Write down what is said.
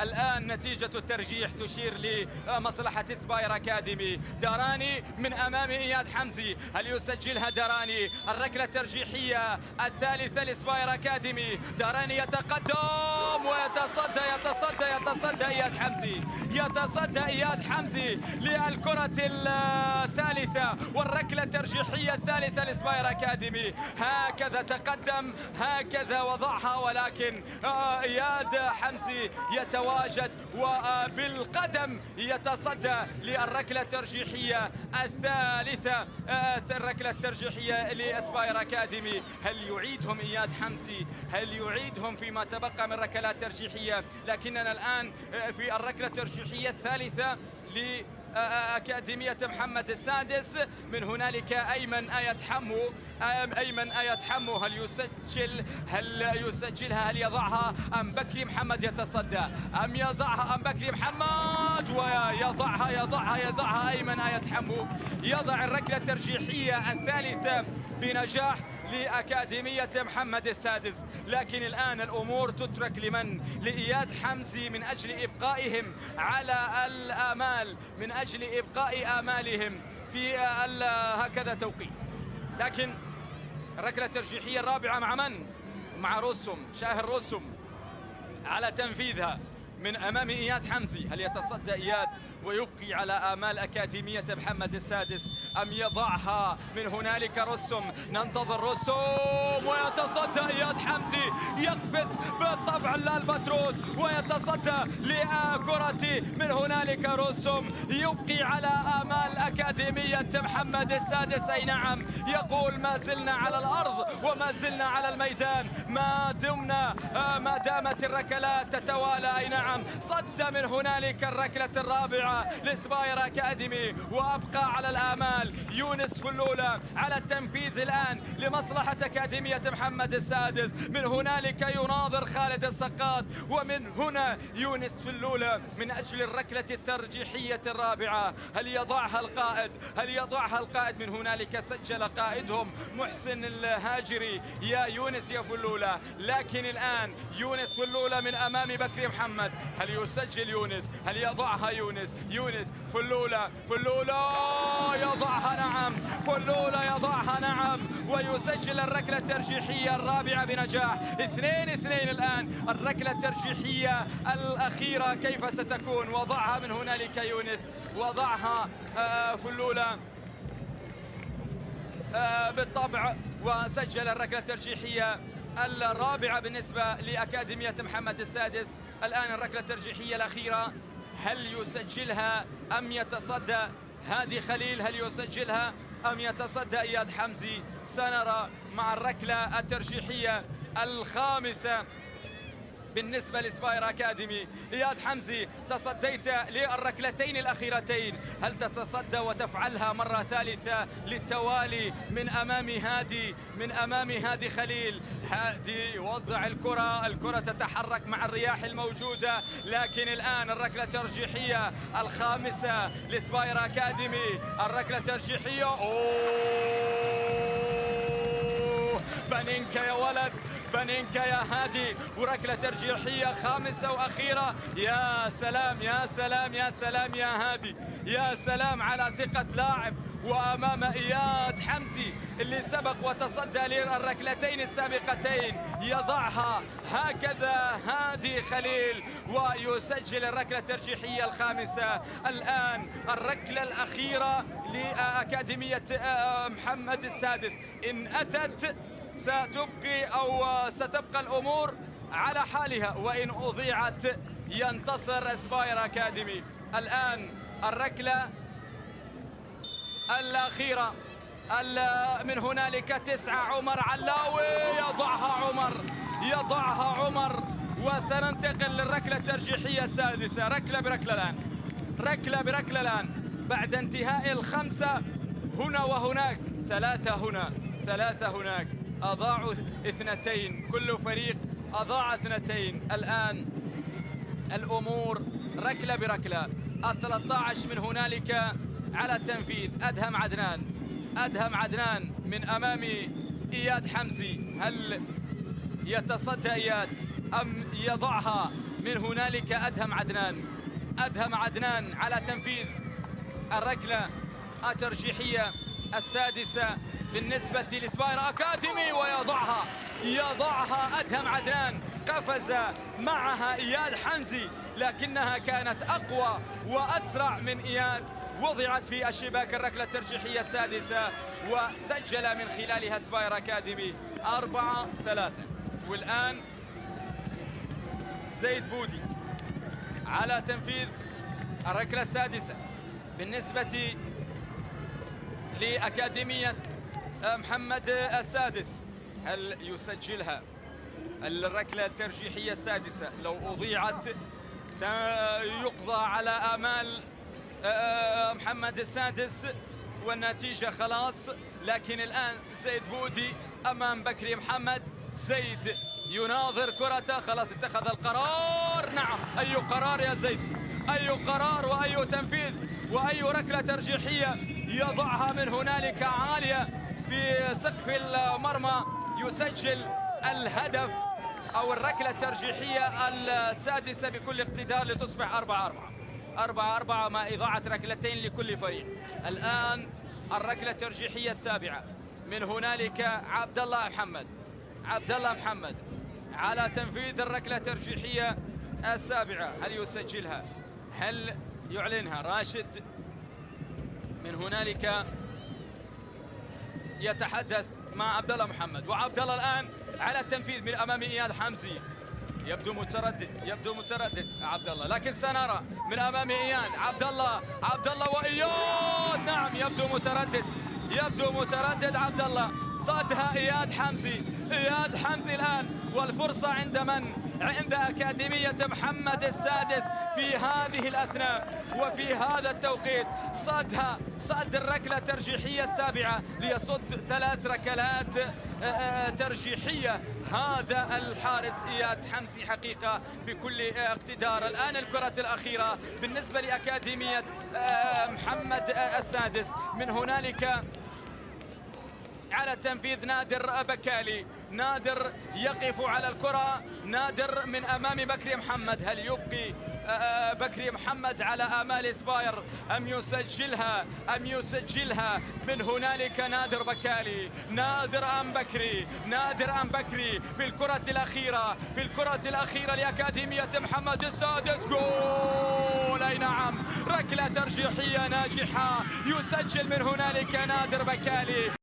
الآن نتيجة الترجيح تشير لمصلحة سباير أكاديمي. داراني من أمام إياد حمزي، هل يسجلها داراني؟ الركلة الترجيحية الثالثة لسباير أكاديمي. داراني يتقدم ويتصدى إياد حمزي، يتصدى إياد حمزي للكرة الثالثة والركلة الترجيحية الثالثة لسباير أكاديمي. هكذا تقدم، هكذا وضعها، ولكن إياد حمزي يتواجد وبالقدم يتصدى للركلة الترجيحية الثالثة، الركلة الترجيحية لسباير أكاديمي. هل يعيدهم إياد حمزي؟ هل يعيدهم فيما تبقى من ركلات ترجيحية؟ لكننا الآن في الركلة الترجيحية الثالثة أكاديمية محمد السادس. من هنالك أيمن آية حمو، هل يسجلها؟ هل يضعها أم بكري محمد يتصدى؟ أم يضعها أم بكري محمد؟ ويضعها أيمن آية حمو، يضع الركلة الترجيحية الثالثة بنجاح لأكاديمية محمد السادس. لكن الآن الأمور تترك لمن؟ لإياد حمزي، من أجل إبقائهم على الآمال، من أجل إبقاء آمالهم في هكذا توقيت. لكن الركلة الترجيحية الرابعة مع من؟ مع رسم، شاهر رسم على تنفيذها من أمام إياد حمزي. هل يتصدى إياد ويبقي على آمال أكاديمية محمد السادس أم يضعها من هنالك رسم؟ ننتظر رسم ويتصدى إياد حمزي، يقفز بالطبع الباتروس ويتصدى لكرة من هنالك رسم، يبقي على آمال أكاديمية محمد السادس. أي نعم، يقول ما زلنا على الأرض وما زلنا على الميدان ما دامت الركلات تتوالى. أي نعم، صد من هنالك الركلة الرابعة لسباير أكاديمي وأبقى على الآمال يونس فلولة على التنفيذ الآن لمصلحة أكاديمية محمد السادس. من هنالك يناظر خالد السقاط، ومن هنا يونس فلولة من أجل الركلة الترجيحية الرابعة. هل يضعها القائد؟ هل يضعها القائد؟ من هنالك سجل قائدهم محسن الهاجري، يا يونس يا فلولة. لكن الآن يونس فلولة من أمام بكري محمد، هل يسجل يونس؟ هل يضعها يونس فلولة يضعها، نعم، فلولة يضعها، نعم، ويسجل الركلة الترجيحية الرابعة بنجاح. 2-2 الآن. الركلة الترجيحية الأخيرة كيف ستكون؟ وضعها من هنالك يونس، وضعها فلولة بالطبع، وسجل الركلة الترجيحية الرابعة بالنسبة لأكاديمية محمد السادس. الآن الركلة الترجيحية الأخيرة، هل يسجلها أم يتصدى هادي خليل؟ هل يسجلها أم يتصدى إياد حمزي؟ سنرى مع الركلة الترجيحية الخامسة بالنسبة لسباير أكاديمي. إياد حمزي، تصديت للركلتين الأخيرتين، هل تتصدى وتفعلها مرة ثالثة للتوالي من أمام هادي خليل؟ هادي وضع الكرة تتحرك مع الرياح الموجودة. لكن الآن الركلة الترجيحية الخامسة لسباير أكاديمي، الركلة الترجيحية، بنينكا يا ولد، بنينكا يا هادي، وركلة ترجيحية خامسة وأخيرة. يا سلام يا سلام يا سلام يا هادي، يا سلام على ثقة لاعب وأمام إياد حمزي اللي سبق وتصدى للركلتين السابقتين. يضعها هكذا هادي خليل ويسجل الركلة الترجيحية الخامسة. الآن الركلة الأخيرة لأكاديمية محمد السادس، إن أتت ستبقى الأمور على حالها، وإن أضيعت ينتصر سباير أكاديمي. الآن الركلة الأخيرة من هنالك 9 عمر علاوي، يضعها عمر وسننتقل للركلة الترجيحية السادسة. ركلة بركلة الآن بعد انتهاء الخمسة هنا وهناك، 3 هنا 3 هناك، أضاعوا 2، كل فريق أضاع 2. الآن الأمور ركلة بركلة. 13 من هنالك على التنفيذ. أدهم عدنان من أمام إياد حمزي، هل يتصدى إياد أم يضعها من هنالك أدهم عدنان على تنفيذ الركلة الترجيحية السادسة بالنسبة لسباير أكاديمي، يضعها أدهم عدنان. قفز معها إياد حمزي لكنها كانت أقوى وأسرع من إياد. وضعت في الشباك الركلة الترجيحية السادسة وسجل من خلالها سباير أكاديمي 4-3. والآن زيد بودي على تنفيذ الركلة السادسة بالنسبة لأكاديمية محمد السادس. هل يسجلها الركلة الترجيحية السادسة؟ لو أضيعت يقضى على آمال محمد السادس والنتيجة خلاص. لكن الآن زيد بودي أمام بكري محمد. زيد يناظر كرته، خلاص اتخذ القرار. نعم، أي قرار يا زيد، أي قرار وأي تنفيذ وأي ركلة ترجيحية يضعها من هنالك عالية في سقف المرمى. يسجل الهدف أو الركلة الترجيحية السادسة بكل اقتدار لتصبح 4-4 مع إضاعة ركلتين لكل فريق. الآن الركلة الترجيحية السابعة من هنالك عبد الله محمد على تنفيذ الركلة الترجيحية السابعة. هل يسجلها؟ هل يعلنها؟ راشد من هنالك يتحدث مع عبد الله محمد، وعبد الله الآن على التنفيذ من أمام إياد حمزي. يبدو متردد عبد الله، لكن سنرى من أمام إياد عبد الله وإياد. نعم، يبدو متردد عبد الله. صدها إياد حمزي الآن، والفرصة عند من؟ عند أكاديمية محمد السادس في هذه الأثناء وفي هذا التوقيت. صد الركلة الترجيحية السابعة ليصد 3 ركلات ترجيحية. هذا الحارس إياد حمزي حقيقة بكل اقتدار. الآن الكرة الأخيرة بالنسبة لأكاديمية محمد السادس. من هنالك على التنفيذ نادر بكالي. نادر يقف على الكرة، نادر من أمام بكري محمد. هل يبقي بكري محمد على آمال سباير أم يسجلها؟ من هنالك نادر بكالي. نادر أم بكري في الكرة الأخيرة لأكاديمية محمد السادس. جول! أي نعم، ركلة ترجيحية ناجحة. يسجل من هنالك نادر بكالي